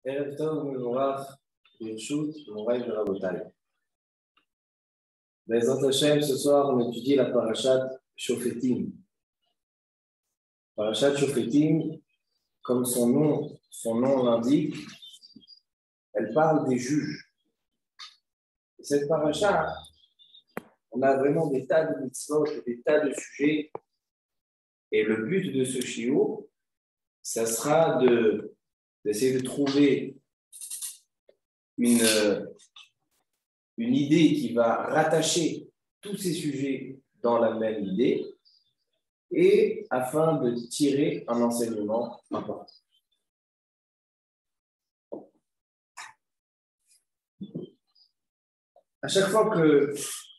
ערב טוב ומבורך ברשות מוריי ורבותיי. בעזרת השם, ce soir on étudie la parashat Shofetim. Parashat Shofetim, comme son nom l'indique, elle parle des juges. Et cette parasha, on a vraiment des tas de mitzvot, des tas de sujets. Et le but de ce shiur, ça sera d'essayer de trouver une idée qui va rattacher tous ces sujets dans la même idée et afin de tirer un enseignement important. À chaque fois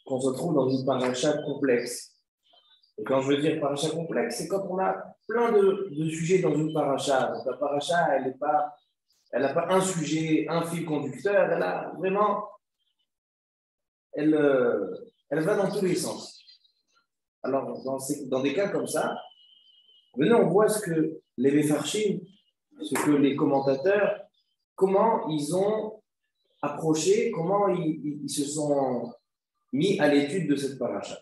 qu'on se trouve dans une paracha complexe, et quand je veux dire paracha complexe, c'est quand on a plein de sujets dans une paracha. Donc la paracha, elle n'a pas un sujet, un fil conducteur, elle a vraiment, elle va dans tous les sens. Alors, dans des cas comme ça, maintenant on voit ce que les Mefarshim, ce que les commentateurs, comment ils ont approché, comment ils se sont mis à l'étude de cette paracha.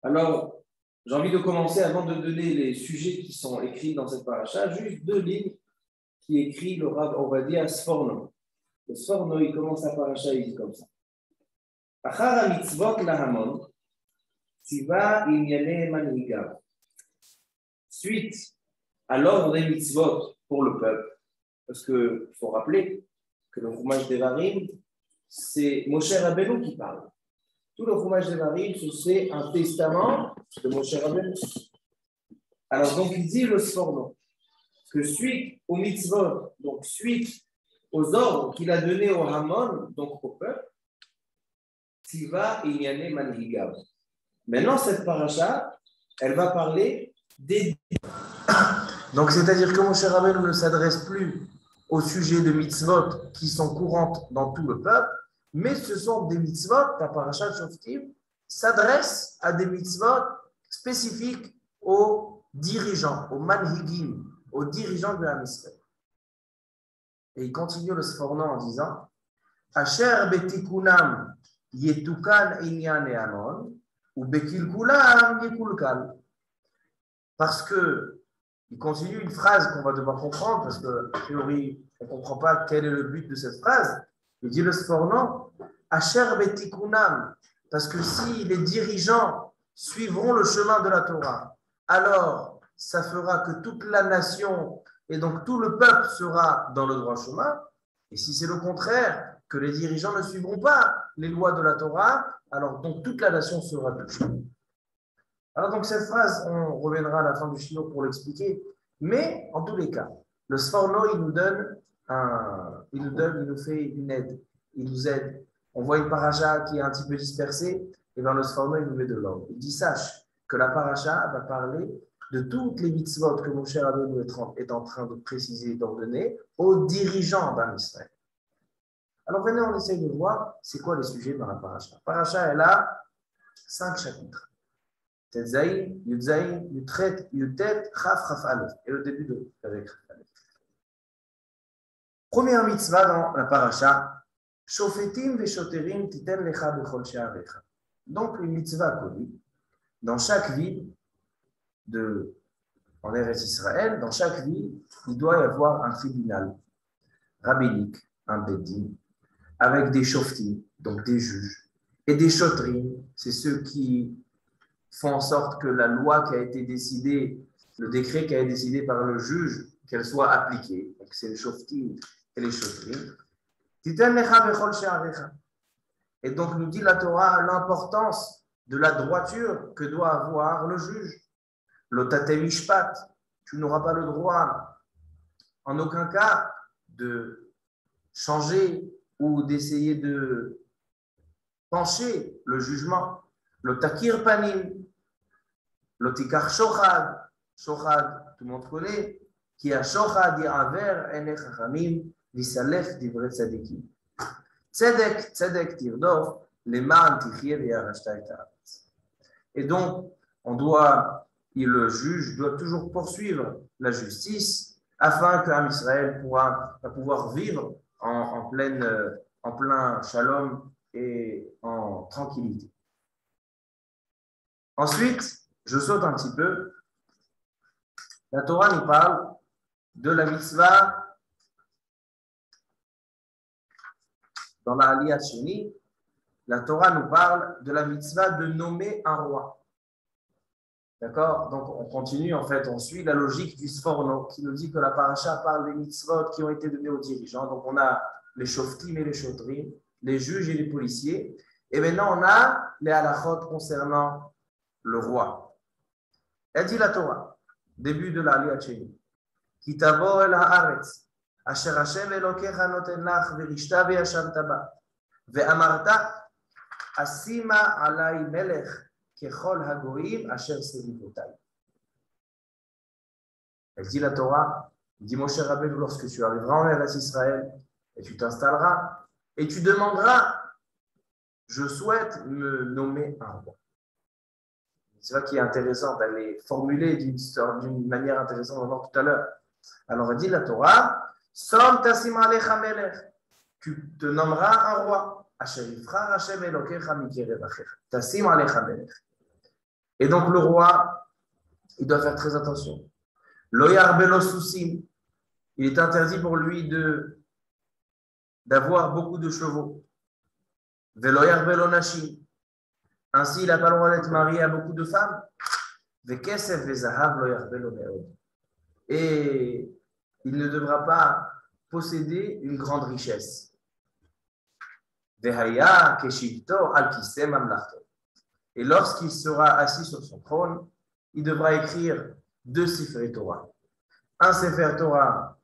Alors, j'ai envie de commencer, avant de donner les sujets qui sont écrits dans cette paracha, juste 2 lignes qui écrit le Rav Ovadia Sforno. Le Sforno, il commence la paracha, il dit comme ça. Achar mitzvot lahamon, tziva inyane manhigav. Suite à l'ordre des mitzvot pour le peuple, parce qu'il faut rappeler que le Chumash Devarim, c'est Moshe Rabbeinu qui parle. Tout le Chumash Devarim, c'est un testament de Moshe Rabbeinu. Alors donc il dit le Sforno, que suite aux mitzvot, donc suite aux ordres qu'il a donnés au Hamon, donc au peuple, Tziva Inyane Manhigav. Maintenant, cette paracha, elle va parler des... Donc, c'est-à-dire que Moshe Rabbeinu ne s'adresse plus au sujet de mitzvot qui sont courantes dans tout le peuple, mais ce sont des mitzvot, la paracha Shoftim s'adresse à des mitzvot spécifiques aux dirigeants, aux manhigim, aux dirigeants de la Israël. Et il continue le Sforno en disant Asher betikunam yetukan inyan e'anon ou bekilkulam yekulkal. Parce que, il continue une phrase qu'on va devoir comprendre, parce qu'à priori, on ne comprend pas quel est le but de cette phrase. Il dit le Sforno Asher betikunam, parce que si les dirigeants suivront le chemin de la Torah, alors ça fera que toute la nation et donc tout le peuple sera dans le droit chemin. Et si c'est le contraire, que les dirigeants ne suivront pas les lois de la Torah, alors donc toute la nation sera touchée. Alors donc cette phrase, on reviendra à la fin du shiur pour l'expliquer. Mais en tous les cas, le Sforno, il nous fait une aide. Il nous aide. On voit une paracha qui est un petit peu dispersée, et bien le Sforno, il nous met de l'ordre. Il dit, sache que la paracha va parler de toutes les mitzvot que Moshe Rabbeinu est en train de préciser et d'ordonner aux dirigeants d'Am Israël. Alors venez, on essaye de voir c'est quoi les sujets dans la paracha. La paracha, elle a 5 chapitres. Tetzaïn, Yudzaïn, Yutret, Yutet, Chaf, Chaf Aleph. Et le début de avec Chaf Aleph. Première mitzvah dans la paracha, Shofetim veshoterim titen lecha bechol she'arecha. Donc une mitzvah connue. Dans chaque ville en Eretz Israël, dans chaque ville, il doit y avoir un tribunal rabbinique, un beddin, avec des shoftim, donc des juges, et des shotrim, c'est ceux qui font en sorte que la loi qui a été décidée, le décret qui a été décidé par le juge, qu'elle soit appliquée. Donc c'est les shoftim et les shotrim. Et donc nous dit la Torah l'importance de la droiture que doit avoir le juge. Lotate mishpat, tu n'auras pas le droit en aucun cas de changer ou d'essayer de pencher le jugement. Lotakir panim, lotikar shochad, shochad, tout le monde connaît, qui a shochad yaver ene chachamim visalef divre tzadikim. Tzedek, tzedek tirdof, leman tichir yarashta et haaretz. Et donc, le juge doit toujours poursuivre la justice afin que Am Israël va pouvoir vivre en plein shalom et en tranquillité. Ensuite, je saute un petit peu. La Torah nous parle de la mitzvah dans la Aliyat Sheni. La Torah nous parle de la mitzvah de nommer un roi. D'accord? Donc, on continue, en fait, on suit la logique du Sforno qui nous dit que la paracha parle des mitzvot qui ont été donnés aux dirigeants. Donc, on a les shoftim et les shotrim, les juges et les policiers. Et maintenant, on a les halachot concernant le roi. Elle dit la Torah, début de la Aliyat Sheni. Ki tavo el haaretz, asher Hashem elokecha noten lach verishta veyashavta ba, ve'amarta asima alai melech kechol hagoyim asher sevivotai. Elle dit la Torah, dit Moshe Rabbeinu, lorsque tu arriveras en Eretz Israël et tu t'installeras et tu demanderas, je souhaite me nommer un roi. C'est ça qui est intéressant d'aller formuler d'une manière intéressante, on va voir tout à l'heure. Alors elle dit la Torah, Som tasim alecha melech, tu te nommeras un roi. Asher yifchar Hashem elokecha mikerev achecha. Tasim alecha melech. Et donc le roi, il doit faire très attention. Lo yarbelo susim, il est interdit pour lui d'avoir beaucoup de chevaux. Velo yarbelo nashim, ainsi il n'a pas le droit d'être marié à beaucoup de femmes. Vekesef vezahav lo yarbelo meod. Et il ne devra pas posséder une grande richesse. Vehaya keshivto al kiseh mamlachto. Et lorsqu'il sera assis sur son trône, il devra écrire 2 Sefer Torah. Un Sefer Torah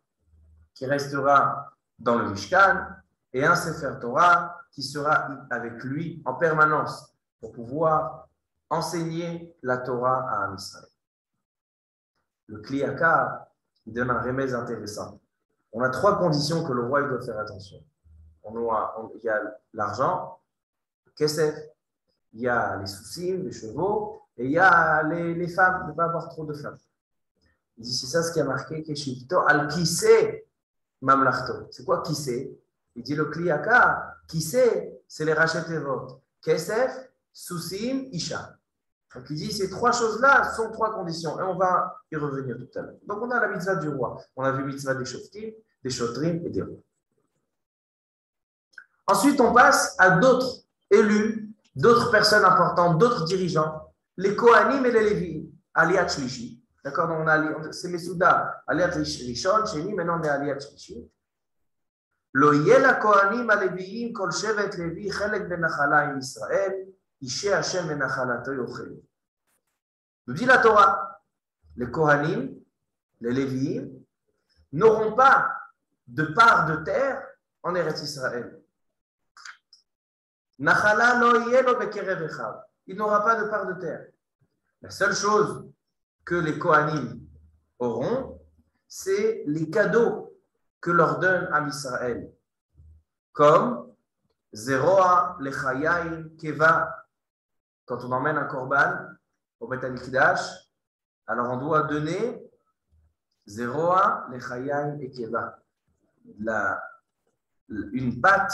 qui restera dans le Mishkan et un Sefer Torah qui sera avec lui en permanence pour pouvoir enseigner la Torah à Am Israël. Le Kli Yakar donne un remède intéressant. On a 3 conditions que le roi il doit faire attention. Il y a l'argent, le kesef, il y a les soucis, les chevaux, et il y a les femmes, ne pas avoir trop de femmes. Il dit, c'est ça ce qui a marqué, Keshivto al kiseh mamlachto. C'est quoi kiseh? Il dit le Kli Yakar, kiseh, c'est les rachet tevot. Kesef, soucis, isha. Donc il dit, ces 3 choses-là sont 3 conditions, et on va y revenir tout à l'heure. Donc on a la mitzvah du roi, on a vu mitzvah des shoftim, des shotrim et des rois. Ensuite, on passe à d'autres élus, d'autres personnes importantes, d'autres dirigeants, les Kohanim et les Lévi, Aliyat Shlishi. D'accord? Donc c'est Mesouda, Aliyat Rishon, Sheni, maintenant on est Aliyat Shlishi. Lo yeh la Kohanim aleviim kol shevet Levi chelek benachala im Israël. Nous dit la Torah, les Kohanim, les Lévi'im, n'auront pas de part de terre en Eretz Israël. Nachala lo yeh lo bekerev echav. Il n'aura pas de part de terre. La seule chose que les Kohanim auront, c'est les cadeaux que leur donne Am Israël, comme Zeroa lechayim keva. Quand on emmène un korban au Beth Amikdash, alors on doit donner Zeroa, Lechayim et Keva. Une patte,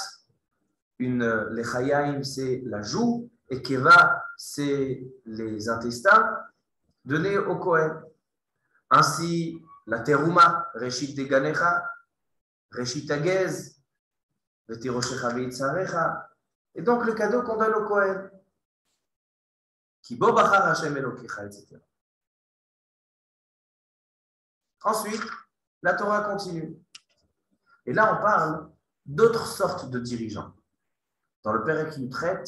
Lechayim c'est la joue, et Keva c'est les intestins, donnés au Kohen. Ainsi, la Teruma, Reshit Deganecha, Reshit Agez, Vetiroshecha Veitzarecha, et donc le cadeau qu'on donne au Kohen. Ki bo bachar Hashem Elokecha, etc. Ensuite, la Torah continue. Et là, on parle d'autres sortes de dirigeants. Dans le Perek Yutret,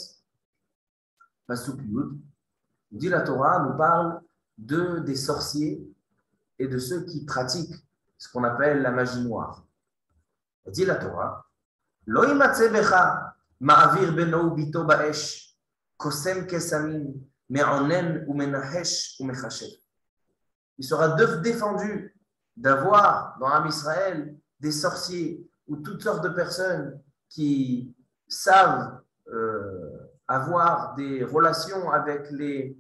Pasuk Yud, dit la Torah, nous parle des sorciers et de ceux qui pratiquent ce qu'on appelle la magie noire. Elle dit la Torah, Lo imatze becha ma'avir beno bito ba'esh kosem kesamim me'onen ou menahesh ou mechashev. Il sera défendu d'avoir dans Am Israël des sorciers ou toutes sortes de personnes qui savent avoir des relations avec les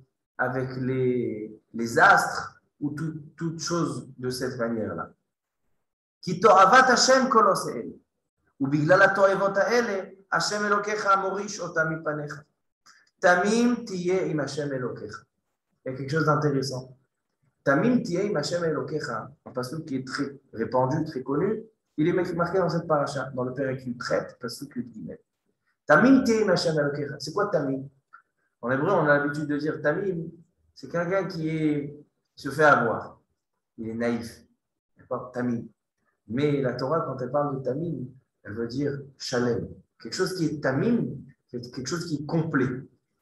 astres ou toutes choses de cette manière-là. Ki to'avat Hashem kol oseh. ובגלל התועבות האלה, השם אלוקיך מוריש אותה מפניך. תמים תהיה עם השם אלוקיך. Il y a quelque chose d'intéressant. Tamim tiyeh im Hashem Elokecha, un passage qui est très répandu, très connu, il est marqué dans cette paracha, dans le Père qu'il traite, passage qu'il dit. Tamim tiyeh im Hashem Elokecha. C'est quoi Tamim? En hébreu, on a l'habitude de dire Tamim, c'est quelqu'un qui se fait avoir. Il est naïf. D'accord? Tamim. Mais la Torah, quand elle parle de Tamim, elle veut dire Shalem. Quelque chose qui est Tamim, c'est quelque chose qui est complet.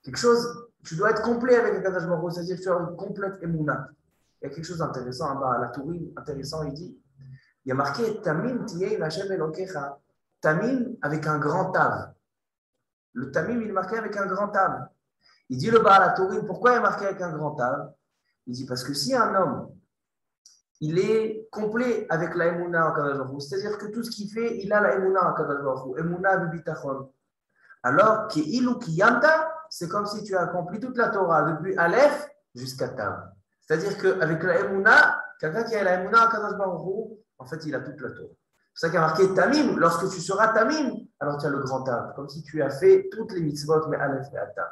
Quelque chose, tu dois être complet avec Akadosh Baruch Hu, c'est-à-dire que tu as une complète émouna. Il y a quelque chose d'intéressant en bas à la Tourim, intéressant, il dit, il y a marqué Tamim tiyeh im Hashem Elokecha, Tamim avec un grand tav. Le Tamim, il est marqué avec un grand tav. Il dit le bas à la Tourim, pourquoi il est marqué avec un grand tav? Il dit parce que si un homme, il est complet avec la émouna en Kadosh Baruch Hu, c'est-à-dire que tout ce qu'il fait, il a la émouna en Kadosh Baruch Hu, émouna bibitachon. Alors, ki ilu ki yamta, c'est comme si tu as accompli toute la Torah, depuis Aleph jusqu'à Tav. C'est-à-dire qu'avec la Emouna, quelqu'un qui a la Emouna à Kadosh Baruch Hu, en fait, il a toute la Torah. C'est ça qui a marqué Tamim. Lorsque tu seras Tamim, alors tu as le grand Tav. Comme si tu as fait toutes les mitzvot, mais Aleph et à Tav.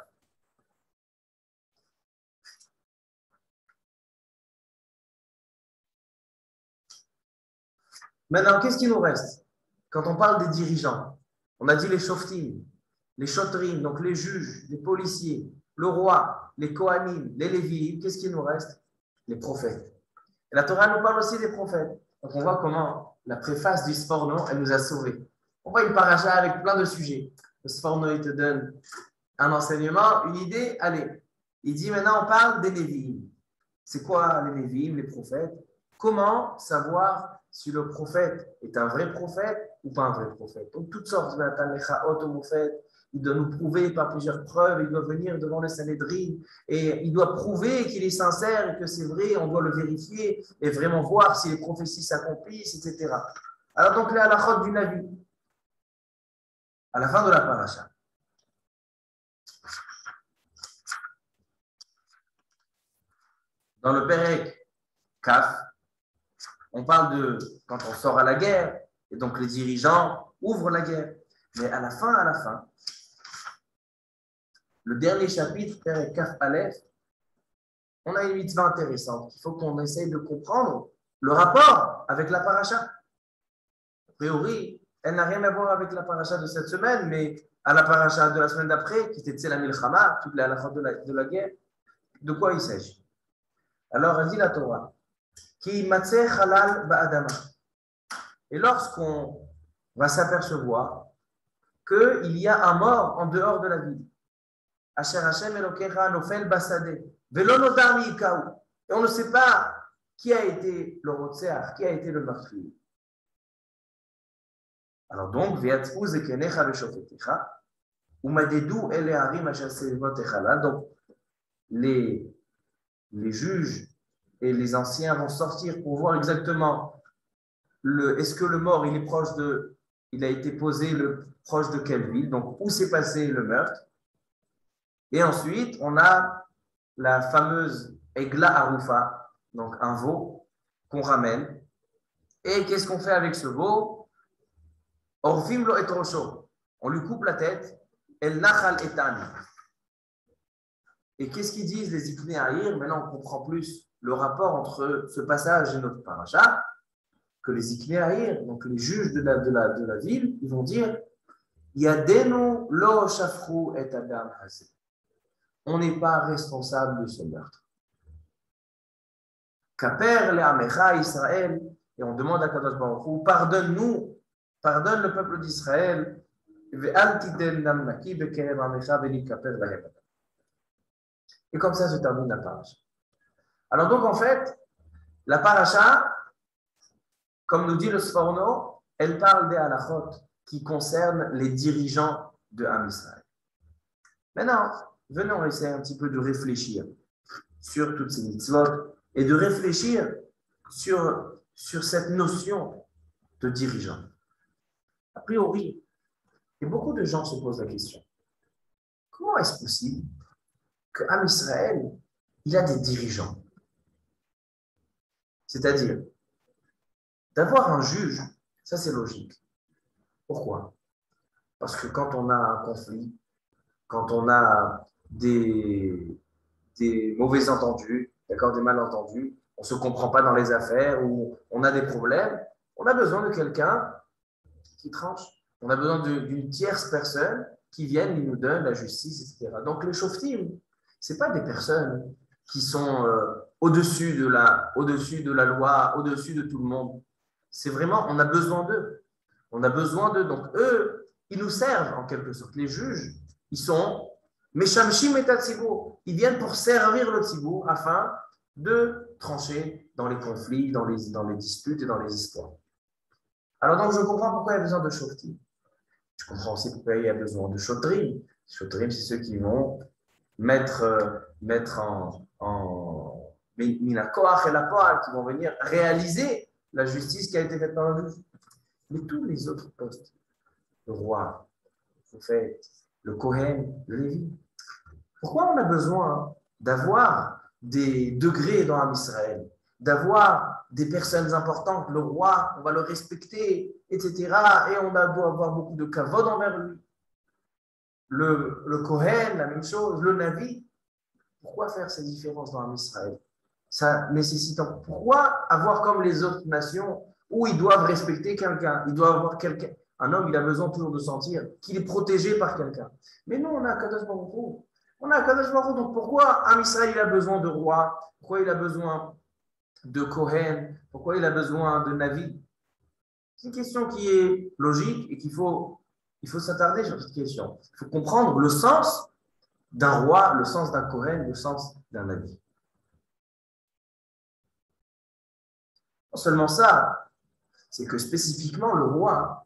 Maintenant, qu'est-ce qui nous reste? Quand on parle des dirigeants, on a dit les shoftim, les shotrim, donc les juges, les policiers, le roi, les kohanim, les lévites, qu'est-ce qui nous reste? Les prophètes. Et la Torah nous parle aussi des prophètes. Donc on voit comment la préface du Sforno, elle nous a sauvés. On voit une paracha avec plein de sujets. Le Sforno, il te donne un enseignement, une idée, allez. Il dit maintenant on parle des Lévi'im. C'est quoi les Lévi'im, les prophètes? Comment savoir si le prophète est un vrai prophète ou pas un vrai prophète? Donc toutes sortes de il doit nous prouver par plusieurs preuves, il doit venir devant le Sanhédrin et il doit prouver qu'il est sincère et que c'est vrai, on doit le vérifier et vraiment voir si les prophéties s'accomplissent, etc. Alors donc les halachot du Navi, à la fin de la paracha. Dans le Pérec Kaf, on parle de quand on sort à la guerre, et donc les dirigeants ouvrent la guerre. Mais à la fin, le dernier chapitre, Pérec Kaf Aleph, on a une mitzvah intéressante. Il faut qu'on essaye de comprendre le rapport avec la paracha. A priori, elle n'a rien à voir avec la paracha de cette semaine, mais à la paracha de la semaine d'après, qui était la Milchama, toute la halakha de la guerre, de quoi il s'agit? Alors, elle dit la Torah, Ki matzeh halal ba'adama. Et lorsqu'on va s'apercevoir qu'il y a un mort en dehors de la ville, Asher Hashem Elokecha nofel basade, velo nodar mi'ikaou. Et on ne sait pas qui a été le rotseach, qui a été le meurtrier. Alors donc, Ve'atzfu zekenecha ve'shofetecha, umadedu ele harim asher sevot echalal. Donc, les juges et les anciens vont sortir pour voir exactement est-ce que le mort il a été posé proche de quelle ville, donc où s'est passé le meurtre. Et ensuite, on a la fameuse Egla Arufa, donc un veau qu'on ramène. Et qu'est-ce qu'on fait avec ce veau? Orfim lo et rosho. On lui coupe la tête. El nachal etan. Et qu'est-ce qu'ils disent les Ikné Ahir? Maintenant, on comprend plus le rapport entre ce passage et notre paracha. Que les Ikné Ahir, donc les juges de la ville, ils vont dire Yadenu lo shafru et adam hazeh. On n'est pas responsable de ce meurtre. Kaper le'amecha Israël, et on demande à Kadosh Baruch Hu, pardonne-nous, pardonne le peuple d'Israël, ve'al titen nam naki bekerev amecha veni kaper lahem. Et comme ça se termine la paracha. Alors donc en fait, la paracha, comme nous dit le Sforno, elle parle des halachot qui concernent les dirigeants de Am Israël. Maintenant, venons essayer un petit peu de réfléchir sur toutes ces mitzvot et de réfléchir sur cette notion de dirigeant. A priori, et beaucoup de gens se posent la question, comment est-ce possible qu'Am Israël, il a des dirigeants? C'est-à-dire, D'avoir un juge, ça c'est logique. Pourquoi? Parce que quand on a un conflit, quand on a des mauvais entendus, d'accord, des malentendus, on ne se comprend pas dans les affaires ou on a des problèmes, on a besoin de quelqu'un qui tranche. On a besoin d'une tierce personne qui vienne et nous donne la justice, etc. Donc les shoftim, ce n'est pas des personnes qui sont au-dessus de la loi, au-dessus de tout le monde. C'est vraiment, on a besoin d'eux. On a besoin d'eux. Donc eux, ils nous servent en quelque sorte. Les juges, ils sont Meshamshim et Tatsibour. Ils viennent pour servir le Tzibour afin de trancher dans les conflits, dans les disputes et dans les histoires. Alors donc je comprends pourquoi il y a besoin de shoftim. Je comprends aussi pourquoi il y a besoin de shotrim. Shotrim, c'est ceux qui vont mettre en minakoach et la poal, qui vont venir réaliser la justice qui a été faite par le juge. Mais tous les autres postes, le roi, le prophète, le Kohen, le Lévi, pourquoi on a besoin d'avoir des degrés dans Israël, d'avoir des personnes importantes, le roi, on va le respecter, etc. Et on doit avoir beaucoup de kavod envers lui. Le Kohen, la même chose, le Navi. Pourquoi faire ces différences dans Israël? Ça nécessite. Pourquoi avoir comme les autres nations où ils doivent respecter quelqu'un, ils doivent avoir quelqu'un. Un homme, il a besoin toujours de sentir qu'il est protégé par quelqu'un. Mais nous, on a Kadosh Baruch Hu. On a Kadosh Baruch Hu. Donc pourquoi Israël il a besoin de roi? Pourquoi il a besoin de Kohen? Pourquoi il a besoin de Navi? C'est une question qui est logique et il faut s'attarder sur cette question. Il faut comprendre le sens d'un roi, le sens d'un Kohen, le sens d'un Navi. Non seulement ça, c'est que spécifiquement le roi, a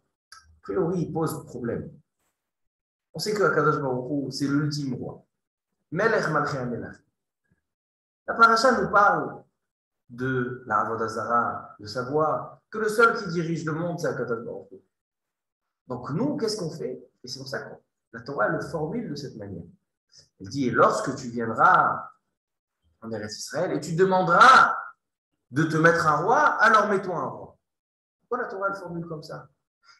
priori, il pose problème. On sait que Akadosh Baruch Hu, c'est l'ultime roi. Melech Malchei HaMelech. La paracha nous parle de la Avodah Zarah, de savoir que le seul qui dirige le monde, c'est Akadosh Baruch Hu. Donc nous, qu'est-ce qu'on fait? Et c'est pour ça que la Torah le formule de cette manière. Elle dit, et lorsque tu viendras en Eretz Israël et tu demanderas de te mettre un roi, alors mets-toi un roi. Pourquoi la Torah le formule comme ça?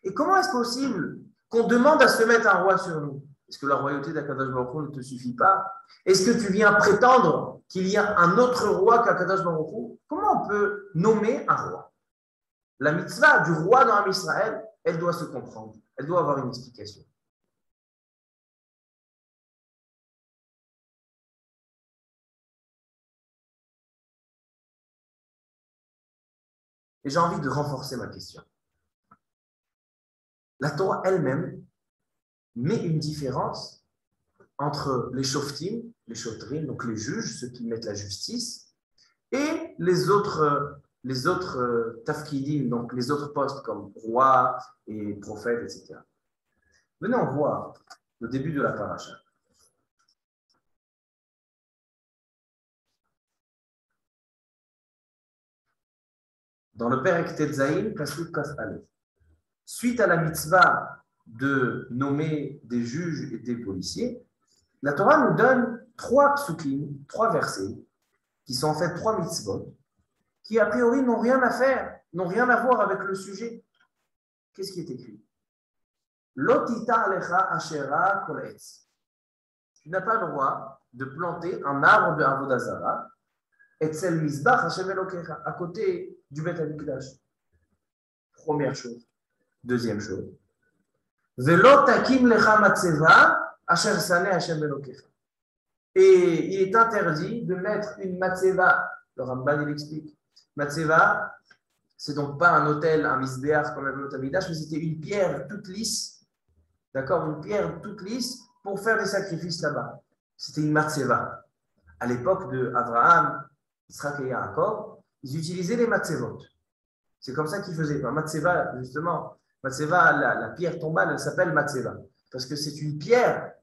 Et comment est-ce possible qu'on demande à se mettre un roi sur nous? Est-ce que la royauté d'Akadosh Baruch Hu ne te suffit pas? Est-ce que tu viens prétendre qu'il y a un autre roi qu'Akadosh Baruch Hu? Comment on peut nommer un roi? La mitzvah du roi dans Israël, elle doit se comprendre. Elle doit avoir une explication. Et j'ai envie de renforcer ma question. La Torah elle-même met une différence entre les shoftim, les shotrim, donc les juges, ceux qui mettent la justice, et les autres tafkidim, donc les autres postes comme roi et prophète, etc. Venez en voir le début de la paracha. Dans le Perek Tetzaïn, Pasuk Kaf Aleph. Suite à la mitzvah de nommer des juges et des policiers, la Torah nous donne 3 psukim, 3 versets, qui sont en fait 3 mitzvot, qui a priori n'ont rien à faire, n'ont rien à voir avec le sujet. Qu'est-ce qui est écrit? Lotita alecha ashera kol etz. Tu n'as pas le droit de planter un arbre de Avodah Zarah, etzel mizbach Hashem Elokecha, à côté du Beth Amikdash. Première chose. Deuxième chose. Velo takim lecha matzeva asher saneh Hashem Elokecha. Et il est interdit de mettre une matzeva. Le Ramban, il explique. Matzeva, c'est donc pas un autel, un misbéach comme le Amidash, mais c'était une pierre toute lisse, d'accord, une pierre toute lisse pour faire des sacrifices là-bas. C'était une matzeva. À l'époque de Abraham, Yitzhak et Yaakov, ils utilisaient les matzevot. C'est comme ça qu'ils faisaient. Matzeva, justement, matzeva, la pierre tombale, elle s'appelle matzeva. Parce que c'est une pierre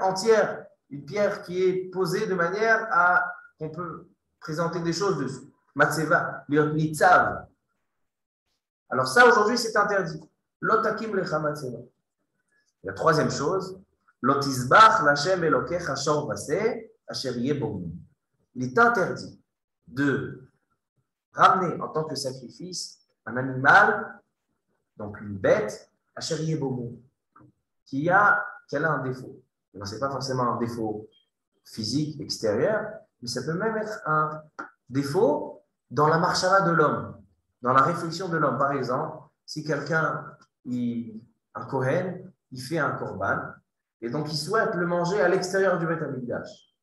entière, une pierre qui est posée de manière à qu'on peut présenter des choses dessus. Matzeva, liot nitzav. Alors ça, aujourd'hui, c'est interdit. Lotakim lecha matzeva. La troisième chose, lotisbach lachem elokecha shor vaseh asher yeh bo. Il est interdit de ramener en tant que sacrifice un animal, donc une bête, à Chérie Bomo, qui a un défaut. Ce n'est pas forcément un défaut physique, extérieur, mais ça peut même être un défaut dans la marchala de l'homme, dans la réflexion de l'homme. Par exemple, si quelqu'un, un Kohen, il fait un korban, et donc il souhaite le manger à l'extérieur du Beth Amikdash.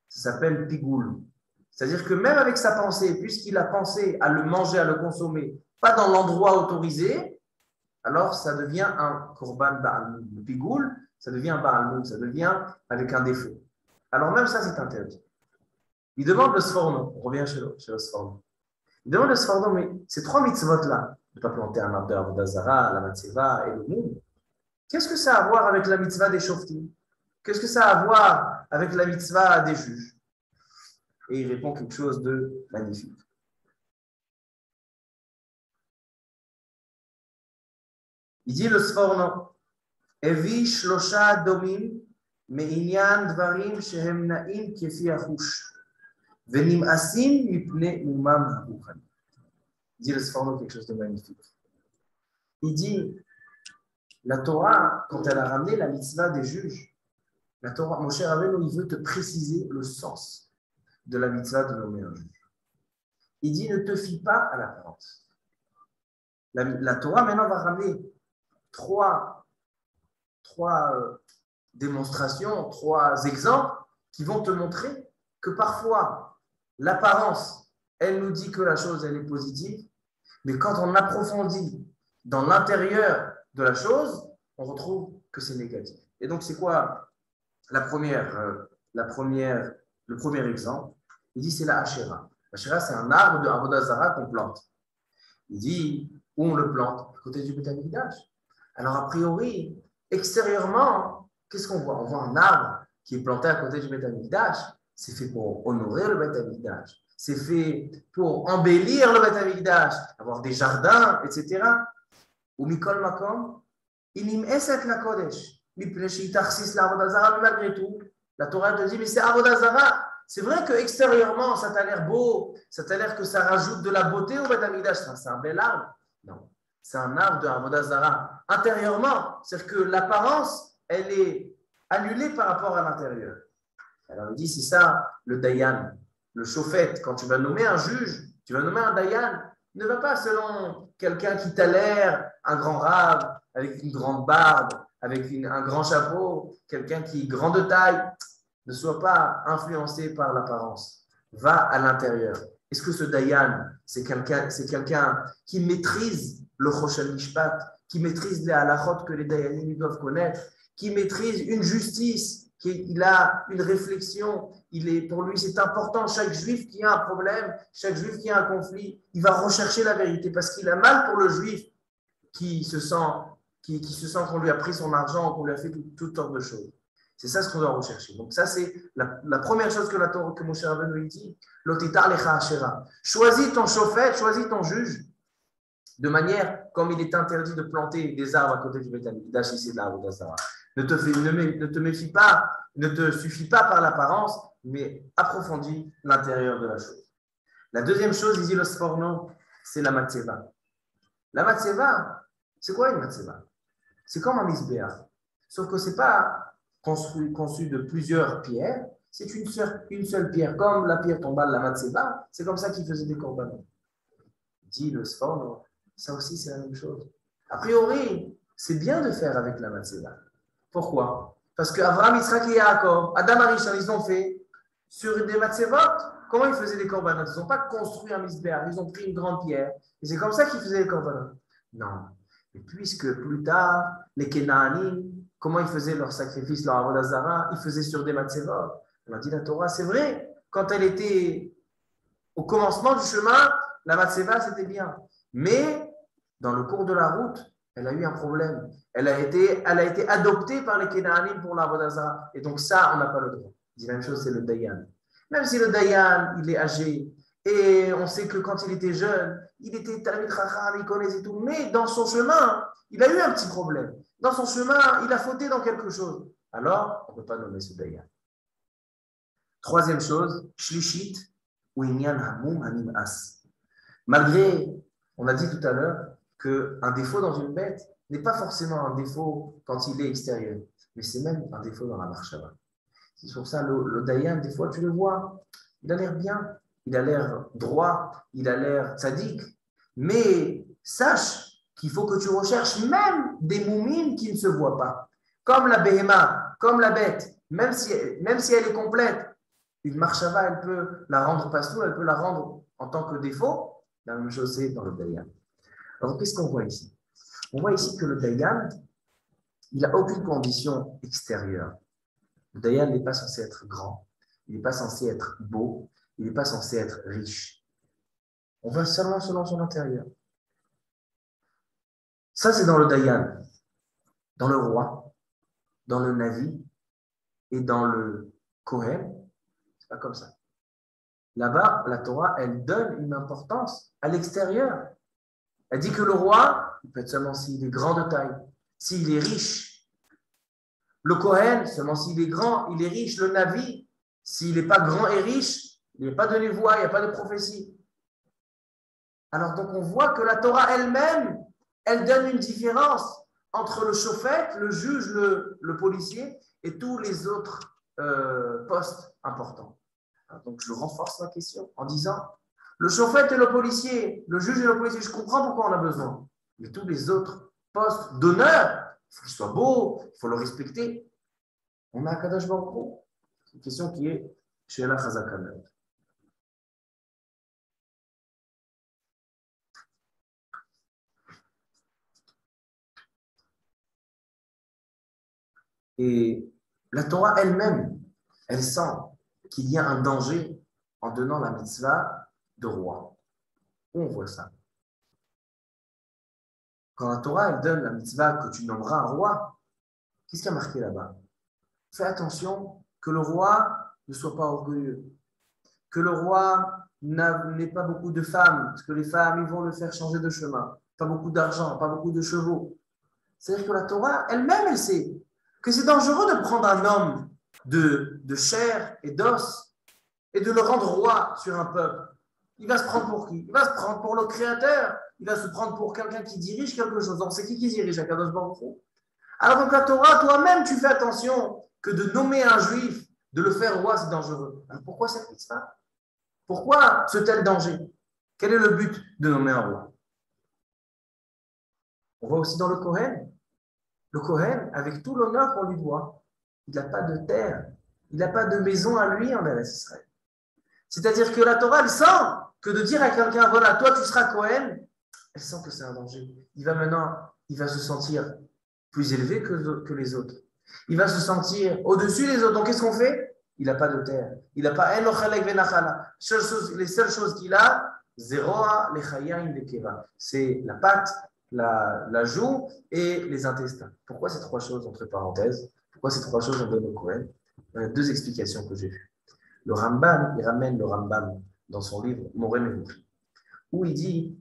Ça s'appelle pigoul. C'est-à-dire que même avec sa pensée, puisqu'il a pensé à le manger, à le consommer, pas dans l'endroit autorisé, alors ça devient un korban ba'almoud. Le pigoul, ça devient un ba'almoud, ça devient avec un défaut. Alors même ça, c'est interdit. Il demande le sforno, on revient chez le sforno. Il demande le sforno, mais ces 3 mitzvot-là, ne pas planter un arbre de Avodah Zara, la matzeva et le moum, qu'est-ce que ça a à voir avec la mitzvah des shoftim? Qu'est-ce que ça a à voir avec la mitzvah des juges? Et il répond quelque chose de magnifique. Il dit le sforno, Evi shlosha domim me'inyan dvarim shehem na'im kefi achush venim'asim mipne umam ha'uchan. Il dit le sforno quelque chose de magnifique. Il dit, la Torah, quand elle a ramené la mitzvah des juges, la Torah, mon cher Rabbeinu, il veut te préciser le sens de la mitzvah de nommer un juge. Il dit, ne te fie pas à l'apparence. La Torah, maintenant, va ramener trois démonstrations, 3 exemples qui vont te montrer que parfois, l'apparence, elle nous dit que la chose, elle est positive, mais quand on approfondit dans l'intérieur de la chose, on retrouve que c'est négatif. Et donc, c'est quoi le premier exemple? Il dit, c'est la Hachéra. La Hachéra, c'est un arbre de Avodah Zara qu'on plante. Il dit, où on le plante? À côté du Beth Amikdash. Alors, a priori, extérieurement, qu'est-ce qu'on voit? On voit un arbre qui est planté à côté du Beth Amikdash. C'est fait pour honorer le Beth Amikdash. C'est fait pour embellir le Beth Amikdash, avoir des jardins, etc. Ou Mikol Makom, Inim Eset la Kodesh, Mipneshi Tarsis la Avodah Zara, mais malgré tout, la Torah te dit, mais c'est Avodah Zara. C'est vrai que extérieurement, ça t'a l'air beau, ça t'a l'air que ça rajoute de la beauté au Beth Amikdash. C'est un bel arbre. Non, c'est un arbre de Avodah Zara. Intérieurement, c'est-à-dire que l'apparence, elle est annulée par rapport à l'intérieur. Alors il dit, c'est ça le Dayan, le Shofet. Quand tu vas nommer un juge, tu vas nommer un Dayan, ne va pas selon quelqu'un qui t'a l'air un grand rave, avec une grande barbe, avec un grand chapeau, quelqu'un qui est grand de taille. Ne sois pas influencé par l'apparence. Va à l'intérieur. Est-ce que ce Dayan, c'est quelqu'un qui maîtrise le Choshel Mishpat, qui maîtrise les halachot que les Dayanim doivent connaître, qui maîtrise une justice, il a une réflexion, pour lui c'est important, chaque juif qui a un problème, chaque juif qui a un conflit, il va rechercher la vérité parce qu'il a mal pour le juif qui se sent qu'on lui a pris son argent, qu'on lui a fait toutes sortes de choses. C'est ça ce qu'on doit rechercher. Donc ça c'est la première chose que mon cher Rabbeinu dit, l'otitar lecha hashera. Choisis ton chauffeur, choisis ton juge, de manière comme il est interdit de planter des arbres à côté du Beth Amikdash, ici de la Avodah Zara. Ne te méfie pas, ne te suffis pas par l'apparence, mais approfondis l'intérieur de la chose. La deuxième chose, il dit le sforno, c'est la matzeva. La matzeva, c'est quoi une matzeva? C'est comme un misbéach. Sauf que ce n'est pas conçu de plusieurs pierres, c'est une seule pierre. Comme la pierre tombale, la matzeva, c'est comme ça qu'ils faisaient des korbanot. Dit le sforno, ça aussi c'est la même chose. A priori, c'est bien de faire avec la matzeva. Pourquoi? Parce qu'Avraham, Yitzhak et Yaakov, Adam Arishon, ils ont fait sur des matzevot. Comment ils faisaient des korbanot? Ils n'ont pas construit un misbéach, ils ont pris une grande pierre. Et c'est comme ça qu'ils faisaient les korbanot. Non. Et puisque plus tard, les Kénaanim, comment ils faisaient leur sacrifice, leur avodah zara, ils faisaient sur des matzevot. On a dit la Torah, c'est vrai, quand elle était au commencement du chemin, la matzeva, c'était bien. Mais dans le cours de la route, elle a eu un problème. Elle a été adoptée par les Kénaanim pour l'avodah zara. Et donc ça, on n'a pas le droit. Il dit la même chose, c'est le Dayan. Même si le Dayan, il est âgé, et on sait que quand il était jeune, il était Talmid Chacham, il connaissait tout, mais dans son chemin, il a eu un petit problème. Dans son chemin, il a fauté dans quelque chose. Alors, on ne peut pas nommer ce Dayan. Troisième chose, Shlishit, ou Inyan Hamum Hanim As. Malgré, on a dit tout à l'heure qu'un défaut dans une bête n'est pas forcément un défaut quand il est extérieur, mais c'est même un défaut dans la marche avant. C'est pour ça le Dayan, des fois, tu le vois, il a l'air bien, il a l'air droit, il a l'air tzaddik, mais sache qu'il faut que tu recherches même des moumines qui ne se voient pas. Comme la béhéma, comme la bête, même si elle est complète, une marchava, elle peut la rendre pastour, elle peut la rendre en tant que défaut. La même chose, c'est dans le Dayan. Alors, qu'est-ce qu'on voit ici? On voit ici que le Dayan, il n'a aucune condition extérieure. Le Dayan n'est pas censé être grand, il n'est pas censé être beau, il n'est pas censé être riche. On va seulement selon son intérieur. Ça, c'est dans le Dayan. Dans le roi, dans le Navi et dans le Kohen, c'est pas comme ça. Là-bas, la Torah, elle donne une importance à l'extérieur. Elle dit que le roi, il peut être seulement s'il est grand de taille, s'il est riche. Le Kohen, seulement s'il est grand, il est riche. Le Navi, s'il n'est pas grand et riche, il n'y a pas de névoie, il n'y a pas de prophétie. Alors donc on voit que la Torah elle-même, elle donne une différence entre le chauffette, le juge, le policier et tous les autres postes importants. Alors, donc je renforce ma question en disant, le chauffette et le policier, le juge et le policier, je comprends pourquoi on a besoin. Mais tous les autres postes d'honneur, il faut qu'il soit beau, il faut le respecter. On a Kadosh Baruch Hu. C'est une question qui est chez la Chazakamet. Et la Torah elle-même, elle sent qu'il y a un danger en donnant la mitzvah de roi. Où on voit ça? Quand la Torah elle donne la mitzvah que tu nommeras un roi, qu'est-ce qu'il y a marqué là-bas? Fais attention que le roi ne soit pas orgueilleux, que le roi n'ait pas beaucoup de femmes, parce que les femmes, ils vont le faire changer de chemin, pas beaucoup d'argent, pas beaucoup de chevaux. C'est-à-dire que la Torah elle-même, elle sait que c'est dangereux de prendre un homme de chair et d'os et de le rendre roi sur un peuple. Il va se prendre pour qui? Il va se prendre pour le créateur. Il va se prendre pour quelqu'un qui dirige quelque chose. Donc, c'est qui dirige Akadosh Baruch Hu? Alors, donc, la Torah, toi-même, tu fais attention que de nommer un juif, de le faire roi, c'est dangereux. Alors, pourquoi cette mitzvah? Pourquoi ce tel danger? Quel est le but de nommer un roi? On voit aussi dans le Kohen. Le Kohen, avec tout l'honneur qu'on lui doit, il n'a pas de terre, il n'a pas de maison à lui en Eretz Israël. C'est-à-dire que la Torah, elle sent que de dire à quelqu'un, voilà, toi tu seras Kohen, elle sent que c'est un danger. Il va se sentir plus élevé que les autres. Il va se sentir au-dessus des autres. Donc qu'est-ce qu'on fait? Il n'a pas de terre. Il n'a pas Enochalek Venachala. Les seules choses qu'il a, Zeroa, Lechayim, Lekeva. C'est la patte, la joue et les intestins. Pourquoi ces trois choses entre parenthèses? Pourquoi ces trois choses on donne au Kohen? Il y a deux explications que j'ai vues. Le Rambam, il ramène le Rambam dans son livre Moreh Nevuchim, où il dit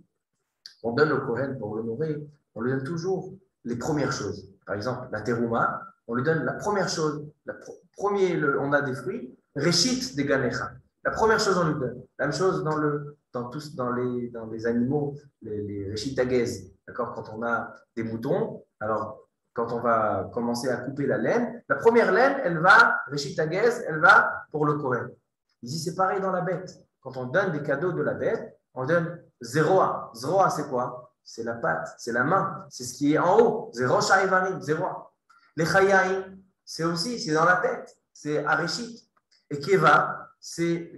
on donne au Kohen pour l'honorer, on lui donne toujours les premières choses. Par exemple, la terouma, on lui donne la première chose. On a des fruits, Réchit des Ganecha. La première chose, on lui donne. La même chose dans les animaux, les Réchit Agez. D'accord? Quand on a des moutons, alors quand on va commencer à couper la laine, la première laine, elle va, Réchit Agez, elle va pour le Kohen. Il dit c'est pareil dans la bête. Quand on donne des cadeaux de la bête, on donne Zeroa. Zeroa, c'est quoi? C'est la patte, c'est la main, c'est ce qui est en haut. Zero Shaivarim, Zeroa. Les Chayaim, c'est dans la tête, c'est Areshit. Et Keva, c'est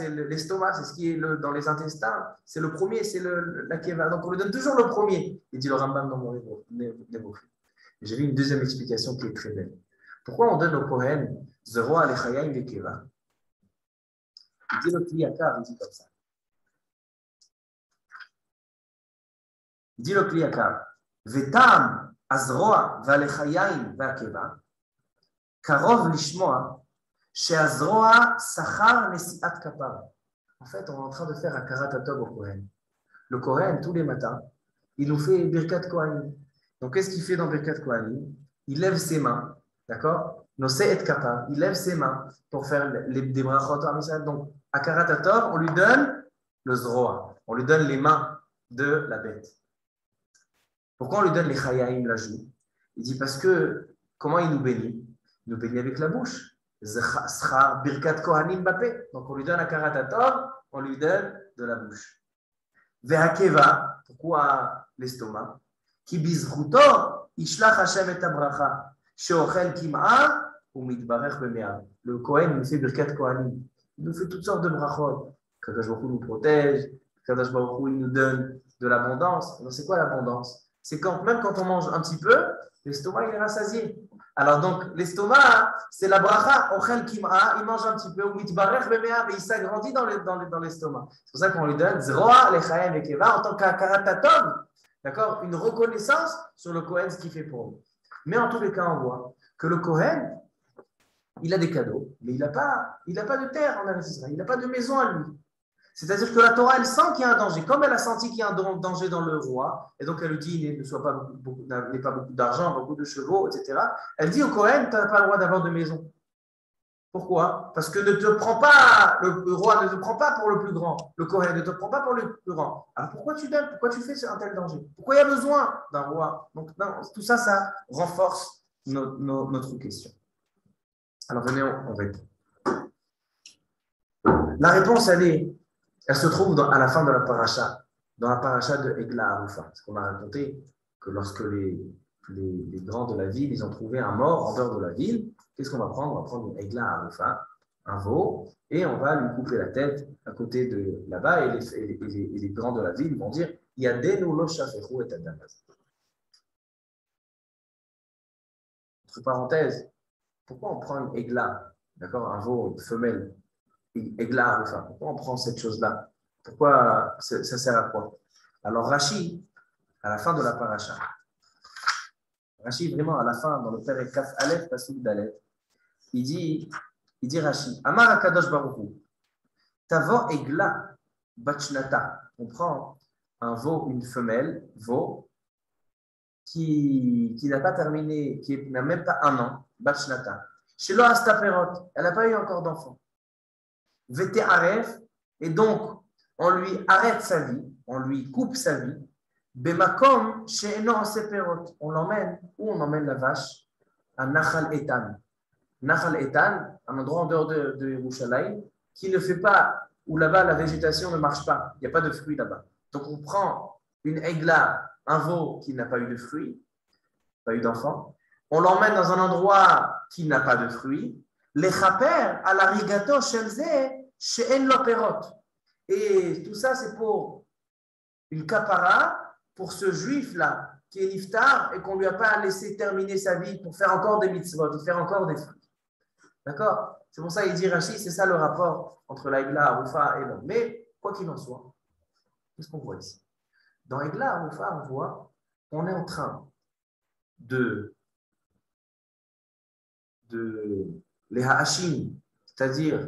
l'estomac, c'est ce qui est dans les intestins. C'est le premier, c'est la Keva. Donc on lui donne toujours le premier. Il dit le Rambam dans mon livre. J'ai vu une deuxième explication qui est très belle. Pourquoi on donne au Kohen Zeroa, les Chayaim, les Keva? Il dit le Kliyakar, il dit comme ça. Il dit le Kliyakar, Vetam azroa valechayim vakeva, karov lishmoa, sheazroa sachar nesiat kapar. En fait, on est en train de faire un karatatov au Kohen. Le Kohen, tous les matins, il nous fait Birkat Kohanim. Donc, qu'est-ce qu'il fait dans Birkat Kohanim? Il lève ses mains, d'accord? Nosé et kapar, il lève ses mains pour faire des brachot à Mishal. Donc, à karatatov, on lui donne le zroa. On lui donne les mains de la bête. Pourquoi on lui donne les chayaim, la joue? Il dit parce que, comment il nous bénit? Il nous bénit avec la bouche. Schar birkat kohanim bapé. Donc on lui donne un karatatov, on lui donne de la bouche. Ve'akeva, pourquoi l'estomac? Ki bizruto, ishlach Hashem et abracha. Sheochel kim'a, ou mitbarech b'mea. Le Kohen nous fait birkat kohanim. Il nous fait toutes sortes de brachot. Kadosh Baruch Hu nous protège, Kadosh Baruch Hu il nous donne de l'abondance. Alors c'est quoi l'abondance? C'est quand, même quand on mange un petit peu, l'estomac il est rassasié. Alors donc l'estomac, c'est la bracha, ochel kim'a, il mange un petit peu, ou mitbarech b'mea, mais il s'agrandit dans l'estomac. C'est pour ça qu'on lui donne zroa lechaim ekeva en tant qu'akaratatov, d'accord, une reconnaissance sur le Kohen, ce qu'il fait pour nous. Mais en tous les cas, on voit que le Kohen, il a des cadeaux, mais il n'a pas de terre en Eretz Israël, il n'a pas de maison à lui. C'est-à-dire que la Torah, elle sent qu'il y a un danger. Comme elle a senti qu'il y a un danger dans le roi, et donc elle lui dit n'aie pas beaucoup d'argent, beaucoup de chevaux, etc. Elle dit au Kohen, tu n'as pas le droit d'avoir de maison. Pourquoi? Parce que ne te prends pas, le roi ne te prend pas pour le plus grand, le Kohen ne te prend pas pour le plus grand. Alors pourquoi tu donnes? Pourquoi tu fais un tel danger? Pourquoi il y a besoin d'un roi? Donc non, tout ça, ça renforce notre question. Alors venez, on répond. La réponse, elle se trouve à la fin de la paracha, dans la paracha de Egla Arufa. Parce qu'on a raconté que lorsque les grands de la ville, ils ont trouvé un mort en dehors de la ville, qu'est-ce qu'on va prendre? On va prendre une Egla Arufa, un veau, et on va lui couper la tête à côté de là-bas, et les grands de la ville vont dire Yadenu lo shafechu et adamaz. Entre parenthèses, pourquoi on prend une Egla, d'accord, un veau, une femelle, Egla Arufa? Pourquoi on prend cette chose-là? Pourquoi ça sert à quoi? Alors Rashi, à la fin de la paracha, Rashi vraiment à la fin, dans le Perek Kaf Aleph, Pasuk Dalet, il dit Rashi, Amar Akadosh Baruch Hu, Tavo Egla Bachnata. On prend un veau, une femelle, veau, qui n'a pas terminé, qui n'a même pas un an, Bachnata. Shelo Astaperot, elle n'a pas eu encore d'enfant. Vete Aref, et donc on lui arrête sa vie, on lui coupe sa vie. Bemakom she'eno aseperot, on l'emmène, où on emmène la vache? À Nachal Etan. Nachal Etan, un endroit en dehors de Yerushalayim, qui ne fait pas, où là-bas la végétation ne marche pas, il n'y a pas de fruits là-bas. Donc on prend une Egla, un veau qui n'a pas eu de fruits, pas eu d'enfant, on l'emmène dans un endroit qui n'a pas de fruits, les chaper à la rigato shelze she'en lo perot. Et tout ça, c'est pour une kapara, pour ce juif-là, qui est niftar, et qu'on ne lui a pas laissé terminer sa vie pour faire encore des mitzvot, et faire encore des fruits. D'accord? C'est pour ça qu'il dit Rashi, c'est ça le rapport entre la Egla, Arufa et l'homme. Mais, quoi qu'il en soit, qu'est-ce qu'on voit ici? Dans Egla, Arufa, on voit qu'on est en train de les ha'ashim, c'est-à-dire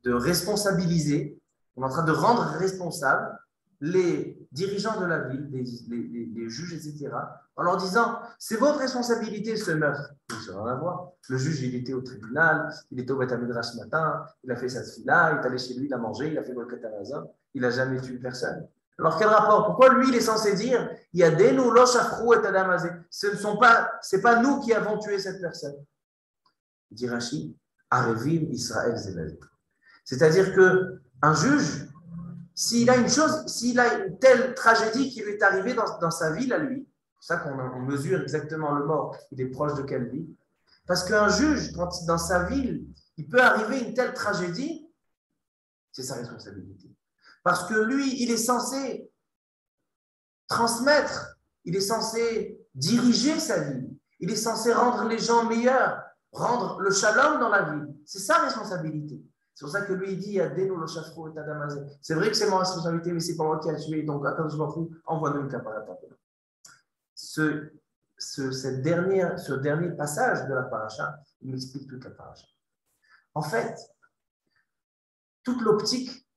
de responsabiliser, on est en train de rendre responsables les dirigeants de la ville, les juges, etc., en leur disant, c'est votre responsabilité ce meurtre. Ça n'a rien à voir. Le juge, il était au tribunal, il était au Beth Midrash ce matin, il a fait sa tefila, il est allé chez lui, il a mangé, il a fait le katarazin, il n'a jamais tué personne. Alors quel rapport? Pourquoi lui, il est censé dire, il y a des nous, lo shafrou et adamazé. C'est pas nous qui avons tué cette personne. Il dit Rashi, Arevim Israël Zelal. C'est-à-dire qu'un juge, s'il a une telle tragédie qui lui est arrivée dans sa ville à lui, c'est ça qu'on mesure exactement le mort, il est proche de quelle vie. Parce qu'un juge, quand dans sa ville, il peut arriver une telle tragédie, c'est sa responsabilité. Parce que lui, il est censé transmettre, il est censé diriger sa vie, il est censé rendre les gens meilleurs, rendre le shalom dans la vie. C'est sa responsabilité. C'est pour ça que lui, il dit c'est vrai que c'est ma responsabilité, mais c'est pas moi qui a tué. Donc, attends, je m'en fous, envoie-nous une capara. Ce dernier passage de la paracha, il m'explique toute la paracha. En fait, toute l'optique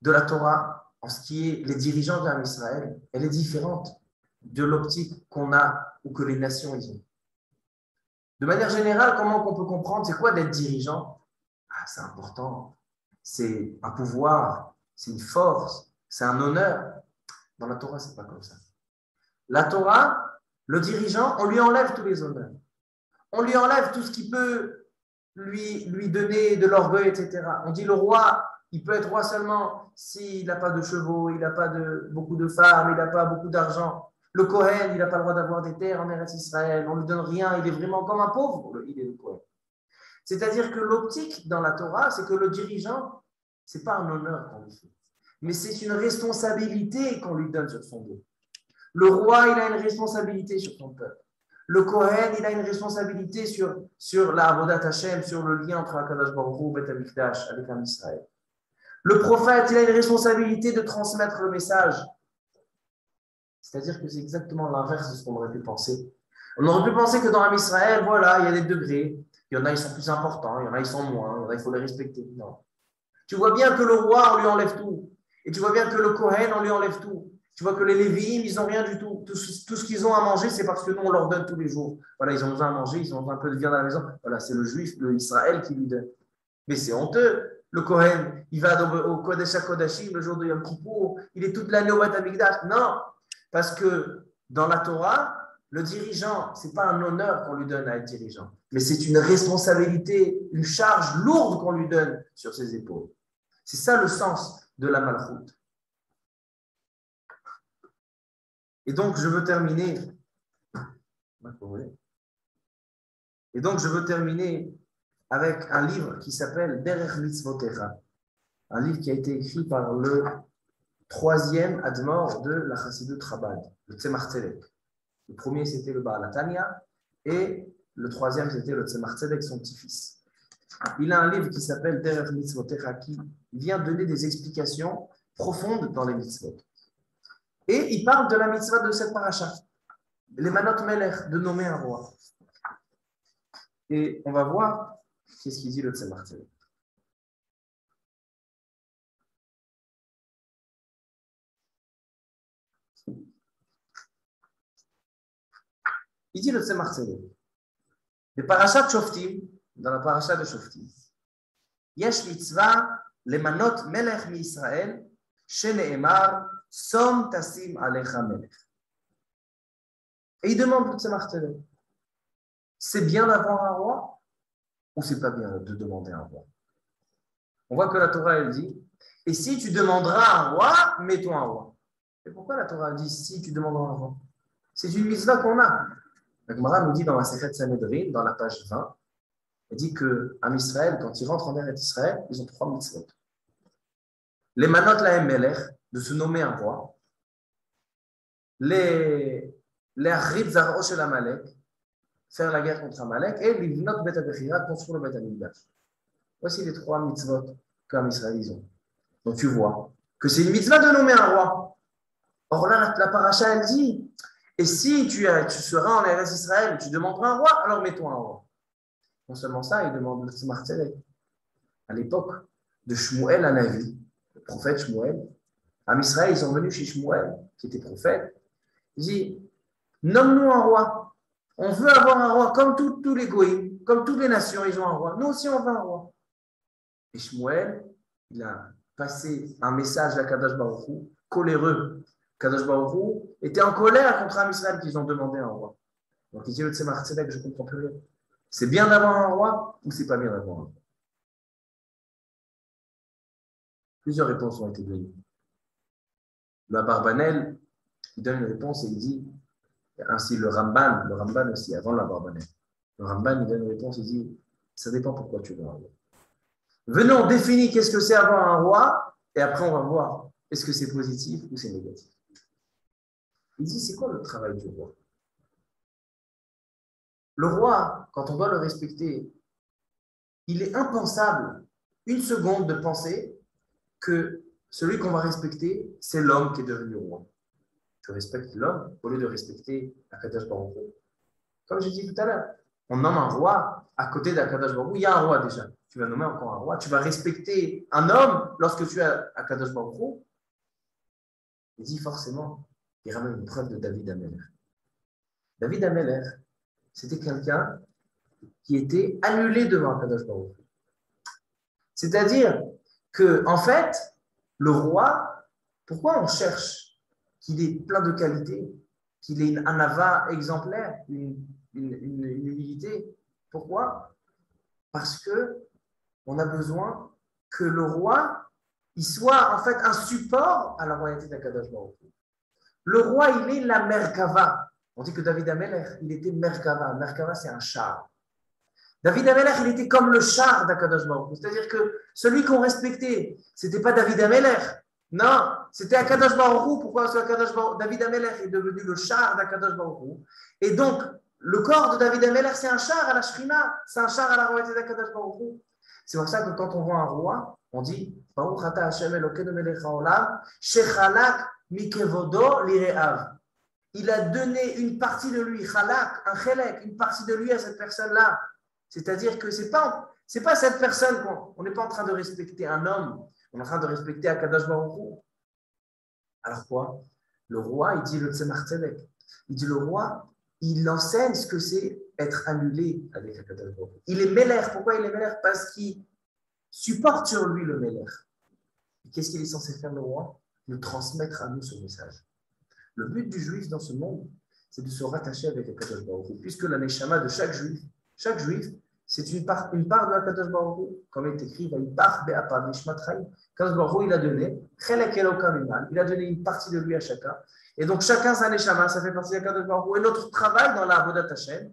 de la Torah, en ce qui est les dirigeants d'un Israël, elle est différente de l'optique qu'on a ou que les nations ils ont. De manière générale, comment on peut comprendre, c'est quoi d'être dirigeant? Ah, c'est important. c'est un pouvoir, c'est une force, c'est un honneur. Dans la Torah, ce n'est pas comme ça. La Torah, le dirigeant, on lui enlève tous les honneurs. On lui enlève tout ce qui peut lui donner de l'orgueil, etc. On dit le roi, il peut être roi seulement s'il n'a pas de chevaux, il n'a pas beaucoup de femmes, il n'a pas beaucoup d'argent. Le Kohen, il n'a pas le droit d'avoir des terres en Eretz Israël, on ne lui donne rien, il est vraiment comme un pauvre, il est le Kohen. C'est-à-dire que l'optique dans la Torah, c'est que le dirigeant, ce n'est pas un honneur qu'on lui fait, mais c'est une responsabilité qu'on lui donne sur son dos. Le roi, il a une responsabilité sur son peuple. Le Kohen, il a une responsabilité sur la Avodat Hashem, sur le lien entre Akadosh Baruch Hu, Beth Amikdash, avec un Israël. Le prophète, il a une responsabilité de transmettre le message. C'est-à-dire que c'est exactement l'inverse de ce qu'on aurait pu penser. On aurait pu penser que dans un Israël, voilà, il y a des degrés. Il y en a, ils sont plus importants, il y en a, ils sont moins, il y en a, il faut les respecter. Non. Tu vois bien que le roi, on lui enlève tout. Et tu vois bien que le Kohen, on lui enlève tout. Tu vois que les Lévi'im, ils n'ont rien du tout. Tout ce qu'ils ont à manger, c'est parce que nous, on leur donne tous les jours. Voilà, ils ont besoin à manger, ils ont un peu de viande à la maison. Voilà, c'est le juif, le Israël qui lui donne. Mais c'est honteux. Le Kohen, il va au Kodesh HaKodashim le jour de Yom Kippour, il est toute l'année au Beth Amikdash. Non, parce que dans la Torah, le dirigeant, ce n'est pas un honneur qu'on lui donne à être dirigeant, mais c'est une responsabilité, une charge lourde qu'on lui donne sur ses épaules. C'est ça le sens de la malchoute. Et donc, je veux terminer. Avec un livre qui s'appelle Derech Mitzvotecha, un livre qui a été écrit par le troisième admor de la Chassidut Chabad, le Tzemach Tzedek. Le premier, c'était le Baal HaTanya, et le troisième, c'était le Tzemach Tzedek, son petit-fils. Il a un livre qui s'appelle Derech Mitzvotecha, qui vient donner des explications profondes dans les mitzvot. Et il parle de la mitzvah de cette paracha, les manot melech, de nommer un roi. Et on va voir qu'est-ce qu'il dit le Tzemach Tzedek. Il dit le Tzemach Tzedek. Le parashat Shoftim, dans la paracha de Shoftim, Yesh mitzvah lemanot melech mi-Israël, shene'emar, som tasim alecha melech. Et il demande le Tzemach Tzedek, c'est bien d'avoir un roi ou c'est pas bien de demander un roi? On voit que la Torah, elle dit, et si tu demanderas un roi, mets-toi un roi. Et pourquoi la Torah dit si tu demanderas un roi? C'est une mitzvah qu'on a. La Gemara nous dit dans la Sechet Sanhedrin, dans la page 20, elle dit qu'en Israël, quand ils rentrent en Eretz Israël, ils ont 3 mitzvot. Les manot lahem melech, de se nommer un roi. Les achrit zaro shel Amalek, faire la guerre contre Amalek, et livnot bet ha-bechira, construire le bet ha-mikdash. Voici les 3 mitzvot qu'en Israël ils ont. Donc tu vois que c'est une mitzvah de nommer un roi. Or là, la paracha, elle dit, et si tu seras en Eretz Israël, tu demanderas un roi, alors mets-toi un roi. Non seulement ça, il demande le Tzemach Tzedek. À l'époque de Shmuel Hanavi, le prophète Shmuel, en Israël, ils sont venus chez Shmuel, qui était prophète. Il dit, nomme-nous un roi. On veut avoir un roi, comme tous les goïms, comme toutes les nations, ils ont un roi. Nous aussi, on veut un roi. Et Shmuel, il a passé un message à Kadosh Baruch Hu, coléreux. Kadosh Baruch Hu était en colère contre Am Israël qu'ils ont demandé un roi. Donc il dit le Tzemach Tzedek, je ne comprends plus rien. C'est bien d'avoir un roi ou c'est pas bien d'avoir un roi? Plusieurs réponses ont été données. Le Abarbanel, il donne une réponse et il dit, ainsi le Ramban aussi, avant le Abarbanel. Le Ramban, il donne une réponse et il dit, ça dépend pourquoi tu veux un roi. Venons, définir qu'est-ce que c'est avoir un roi, et après on va voir est-ce que c'est positif ou c'est négatif. Il dit, c'est quoi le travail du roi? Le roi, quand on doit le respecter, il est impensable, une seconde, de penser que celui qu'on va respecter, c'est l'homme qui est devenu roi. Tu respectes l'homme au lieu de respecter Akadosh Baruch Hu. Comme j'ai dit tout à l'heure, on nomme un roi à côté d'Akadosh Baruch Hu. Il y a un roi déjà. Tu vas nommer encore un roi. Tu vas respecter un homme lorsque tu es à Akadosh Baruch Hu. Il dit forcément, il ramène une preuve de David Ameler. David Ameler, c'était quelqu'un qui était annulé devant Akadosh Baruch Hu. C'est-à-dire que, en fait, le roi, pourquoi on cherche qu'il ait plein de qualités, qu'il ait un ava exemplaire, une humilité? Pourquoi? Parce que on a besoin que le roi, il soit en fait un support à la royauté d'Akadosh Baruch Hu. Le roi, il est la Merkava. On dit que David Amelech, il était Merkava. Merkava, c'est un char. David Amelech, il était comme le char d'Akadosh Baruch Hu. C'est-à-dire que celui qu'on respectait, ce n'était pas David Amelech. Non, c'était Akadosh Baruch Hu. Pourquoi? Parce que David Amelech est devenu le char d'Akadosh Baruch Hu. Et donc, le corps de David Amelech, c'est un char à la Shrina, c'est un char à la royauté d'Akadosh Baruch Hu. C'est pour ça que quand on voit un roi, on dit Baruch ata Hashem Elokeinu melech haolam, shechalak mikevodo lire'av. Il a donné une partie de lui, chalak, un chelek, une partie de lui à cette personne-là. C'est-à-dire que c'est pas cette personne on n'est pas en train de respecter un homme, on est en train de respecter Akadosh Baruch Hu. Alors quoi? Le roi, il dit le Tzemach Tzedek. Il dit le roi, il enseigne ce que c'est être annulé avec Akadosh Baruch Hu. Il est Melech. Pourquoi il est Melech? Parce qu'il supporte sur lui le Melech. Qu'est-ce qu'il est censé faire le roi? Nous transmettre à nous ce message. Le but du juif dans ce monde, c'est de se rattacher avec Akadosh Baruch Hu, puisque la neshama de chaque juif, c'est une part de Akadosh Baruch Hu, comme il est écrit, il part be'apa nishmat chayim. Akadosh Baruch Hu, il a donné, chelek elokam iman, il a donné une partie de lui à chacun, et donc chacun sa neshama, ça fait partie d'Akadosh Baruch Hu. Et notre travail dans la avodat Hashem,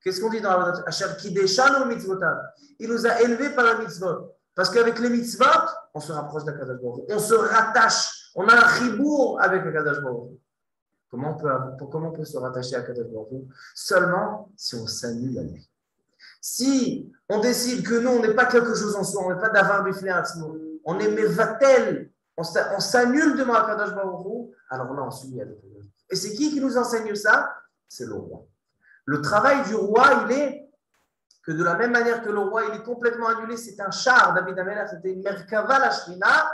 qu'est-ce qu'on dit dans la avodat Hashem? Kideshanu mitzvotav, il nous a élevés par la mitzvot, parce qu'avec les mitzvot, on se rapproche d'Akadosh Baruch Hu, on se rattache, on a un chibour avec Akadosh Baruch Hu. Comment on peut se rattacher à Akadosh Baruch Hu? Seulement si on s'annule à lui. Si on décide que nous, on n'est pas quelque chose en soi, on n'est pas d'avar bifleatzmo, on est mevatel, on s'annule devant Akadosh Baruch Hu, alors là, on s'unit avec Akadosh Baruch Hu. Et c'est qui nous enseigne ça? C'est le roi. Le travail du roi, il est que de la même manière que le roi, il est complètement annulé, c'est un char, David Amelech, c'était une merkava la shrina,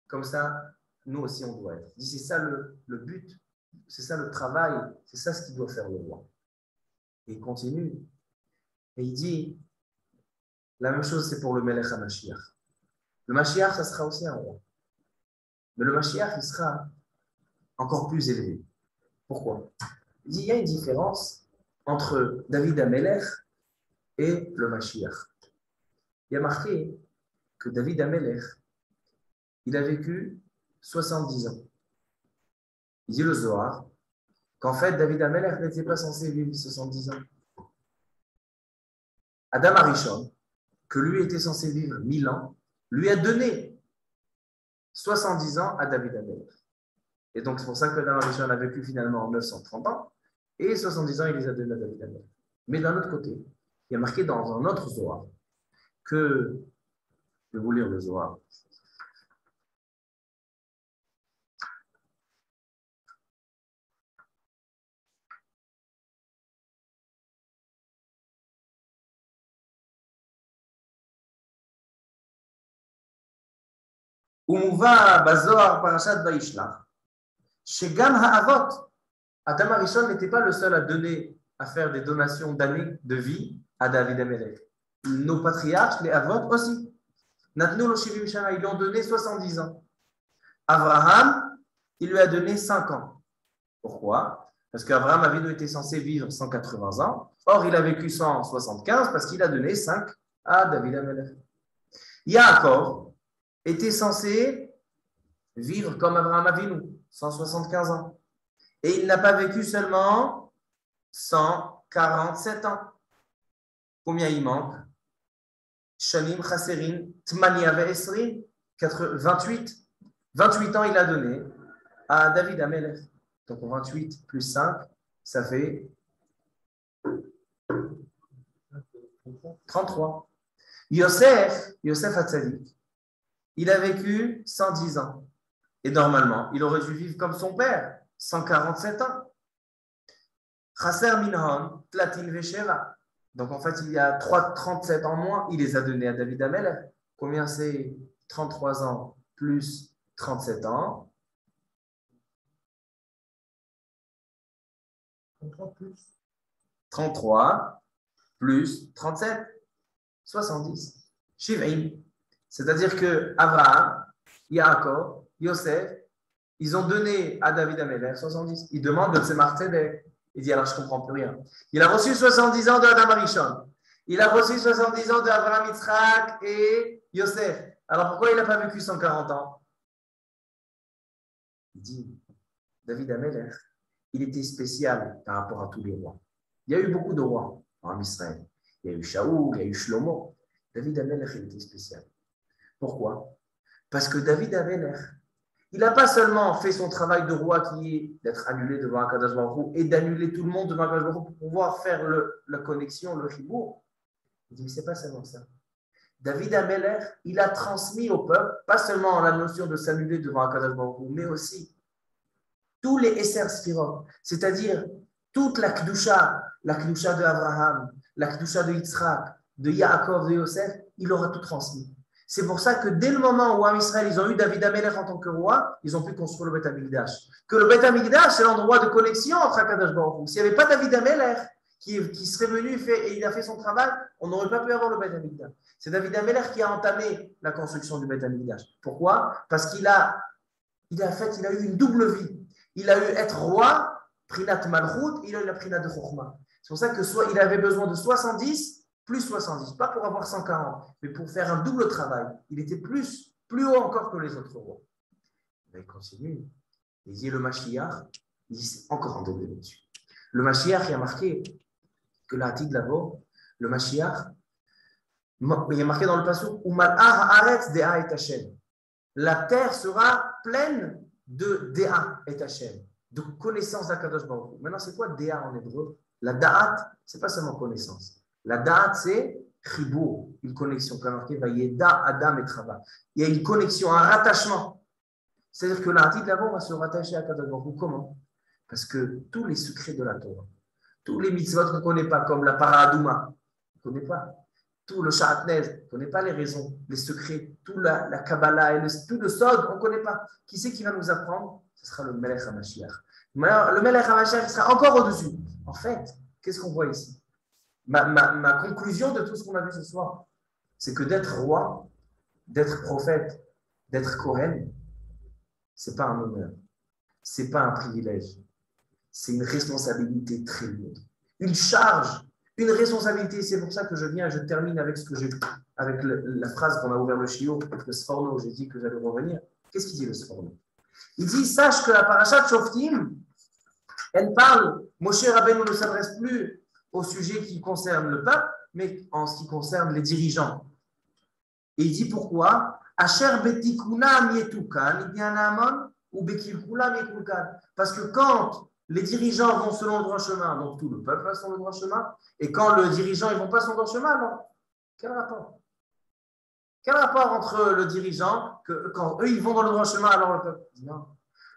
comme ça, nous aussi, on doit être. C'est ça le but. C'est ça le travail, c'est ça ce qu'il doit faire le roi. Et il continue. Et il dit, la même chose c'est pour le Melech HaMashiach. Le Mashiach, ça sera aussi un roi. Mais le Mashiach, il sera encore plus élevé. Pourquoi? Il dit, il y a une différence entre David Amelech et le Mashiach. Il y a marqué que David Amelech, il a vécu 70 ans. Il dit le Zohar qu'en fait, David Amelech n'était pas censé vivre 70 ans. Adam Arishon, que lui était censé vivre 1000 ans, lui a donné 70 ans à David Amelech. Et donc, c'est pour ça que Adam Arishon a vécu finalement 930 ans, et 70 ans, il les a donnés à David Amelech. Mais d'un autre côté, il y a marqué dans un autre Zohar que, je vais vous lire le Zohar, ומובא בזוהר פרשת וישלח, שגם האבות, Adam Arishon n'était pas le seul à donner, à faire des donations d'années de vie à David Amelech. Nos patriarches, les avot aussi. Natnu lo shivim shana, ils lui ont donné 70 ans. Abraham, il lui a donné 5 ans. Pourquoi? Parce qu'Abraham Avinu était censé vivre 180 ans. Or, il a vécu 175 parce qu'il a donné 5 à David Amelech. Yaakov était censé vivre comme Abraham Avinu, 175 ans. Et il n'a pas vécu seulement 147 ans. Combien il manque? Shanim Chaserin, Tmania Ve'esrin, 28. 28 ans il a donné à David Amelech. Donc 28 plus 5, ça fait 33. Yosef Hatzadik, il a vécu 110 ans. Et normalement, il aurait dû vivre comme son père, 147 ans. Chaser Minhon, Tlatin Vesheva. Donc en fait, il y a 37 ans moins, il les a donnés à David Amelech. Combien c'est 33 ans plus 37 ans? 33 plus 37, 70. Shiv'im. C'est-à-dire que Abraham, Yaakov, Yosef, ils ont donné à David Amelech 70. Il demande de Tzemach Tzedek. Il dit alors je ne comprends plus rien. Il a reçu 70 ans de Adam Arishon. Il a reçu 70 ans d'Abraham, Yitzhak et Yosef. Alors pourquoi il n'a pas vécu 140 ans? Il dit David Amelech, il était spécial par rapport à tous les rois. Il y a eu beaucoup de rois en Israël. Il y a eu Shaoul, il y a eu Shlomo. David Amelech, il était spécial. Pourquoi? Parce que David Amelech, il n'a pas seulement fait son travail de roi qui est d'être annulé devant Akadosh Baruch Hu et d'annuler tout le monde devant Akadosh Baruch Hu pour pouvoir faire la connexion, le chibour. Il dit, mais ce n'est pas seulement ça. David Amelech, il a transmis au peuple, pas seulement la notion de s'annuler devant Akadosh Baruch Hu, mais aussi tous les Esser Sphirot, c'est-à-dire toute la Kedusha de Abraham, la Kedusha de Yitzhak, de Yaakov, de Yosef, il aura tout transmis. C'est pour ça que dès le moment où en Israël, ils ont eu David Amelech en tant que roi, ils ont pu construire le Beth Amikdash. Que le Beth Amikdash, c'est l'endroit de connexion entre Akadosh Baruch Hu. S'il n'y avait pas David Amelech qui serait venu et il a fait son travail, on n'aurait pas pu avoir le Beth Amikdash. C'est David Amelech qui a entamé la construction du Beth Amikdash. Pourquoi? Parce qu'il a eu une double vie. Il a eu être roi, Prinat Malchut, et il a eu la Prinat de Chokhmah. C'est pour ça que il avait besoin de 70 plus 70, pas pour avoir 140, mais pour faire un double travail. Il était plus haut encore que les autres rois. Mais il continue. Il dit le Mashiach, il dit c'est encore un degré dessus. Le Mashiach, il a marqué que l'Atid là-bas, le Mashiach, il y a marqué dans le passage, Umal'ah haaretz dea et Hashem. La terre sera pleine de Dea et Hashem, de connaissance d'Akadosh Baruch Hu. Maintenant, c'est quoi Dea en hébreu? La Da'at, ce n'est pas seulement connaissance. La Da'at, c'est Chibour, une connexion. Comme marqué, Vayeda, Adam et Trava. Il y a une connexion, un rattachement. C'est-à-dire que l'Atid là-bas va se rattacher à Akadosh Baruch Hu. Comment? Parce que tous les secrets de la Torah, tous les mitzvot qu'on ne connaît pas, comme la Paradouma, on ne connaît pas. Tout le Sha'atnez, on ne connaît pas les raisons, les secrets, tout la Kabbalah, et tout le Sod, on ne connaît pas. Qui c'est qui va nous apprendre? Ce sera le Melech HaMashiach. Le Melech HaMashiach sera encore au-dessus. En fait, qu'est-ce qu'on voit ici? Ma conclusion de tout ce qu'on a vu ce soir, c'est que d'être roi, d'être prophète, d'être Kohen, ce n'est pas un honneur, ce n'est pas un privilège, c'est une responsabilité très lourde, une charge. Une responsabilité, c'est pour ça que je viens, je termine avec la phrase qu'on a ouvert le chiot, le Sforno, j'ai dit que j'allais revenir. Qu'est-ce qu'il dit le Sforno? Il dit, sache que la parashat Shoftim, elle parle, Moshe Rabbeinu ne s'adresse plus au sujet qui concerne le peuple, mais en ce qui concerne les dirigeants. Et il dit pourquoi? Asher betikuna mietukan, idyanamon, ou bekilkula miekulkan. Parce que quand les dirigeants vont selon le droit chemin, donc tout le peuple va selon le droit chemin. Et quand le dirigeant ne va pas selon le droit chemin, alors quel rapport? Quel rapport entre le dirigeant, quand eux ils vont dans le droit chemin, alors le peuple? Non.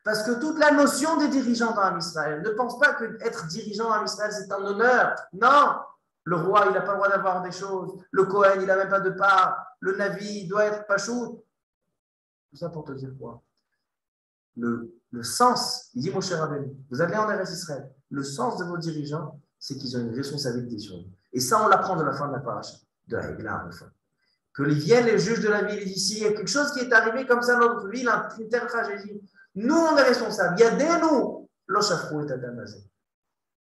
Parce que toute la notion des dirigeants dans Israël, ne pense pas qu'être dirigeant dans Israël c'est un honneur. Non. Le roi, il n'a pas le droit d'avoir des choses. Le Kohen, il n'a même pas de part. Le Navi, il doit être pachout. Tout ça pour te dire quoi? Le sens, il dit Moshe Rabbeinu, vous allez en Eretz Israël, le sens de vos dirigeants, c'est qu'ils ont une responsabilité sur vous. Et ça, on l'apprend de la fin de la paracha, de la Hégla, enfin. Que viennent les juges de la ville ici, il y a quelque chose qui est arrivé comme ça dans notre ville, une telle tragédie. Nous, on est responsables. Il y a des nous. L'Oshafrou est Adamazé.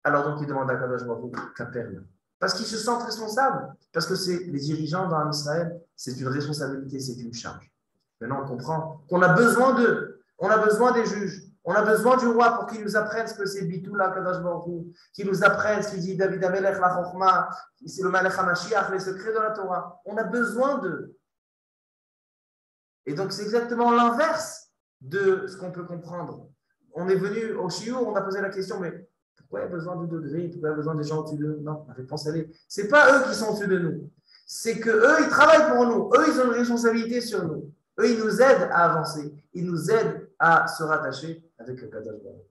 Alors donc, il demande à Kadosh Baruch Hu, Kaperna. Parce qu'ils se sentent responsables. Parce que c'est les dirigeants dans Israël, c'est une responsabilité, c'est une charge. Maintenant, on comprend qu'on a besoin d'eux. On a besoin des juges. On a besoin du roi pour qu'il nous apprenne ce que c'est Bitoula Kadosh Baruch Hu, qu'il nous apprenne ce qu'il dit David Amelech la Chokhmah, c'est le Melech HaMashiach, les secrets de la Torah. On a besoin d'eux. Et donc, c'est exactement l'inverse de ce qu'on peut comprendre. On est venu au Shiur, on a posé la question, mais pourquoi il y a besoin de degrés? Pourquoi il y a besoin des gens au-dessus de nous? Non, la réponse, elle est, ce n'est pas eux qui sont au-dessus de nous. C'est qu'eux, ils travaillent pour nous. Eux, ils ont une responsabilité sur nous. Eux, ils nous aident à avancer. Ils nous aident à se rattacher avec le Kadosh Baruch Hu.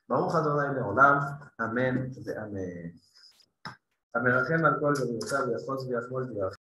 Baruch Adonai Le'olam. Amen. Amen. Amen.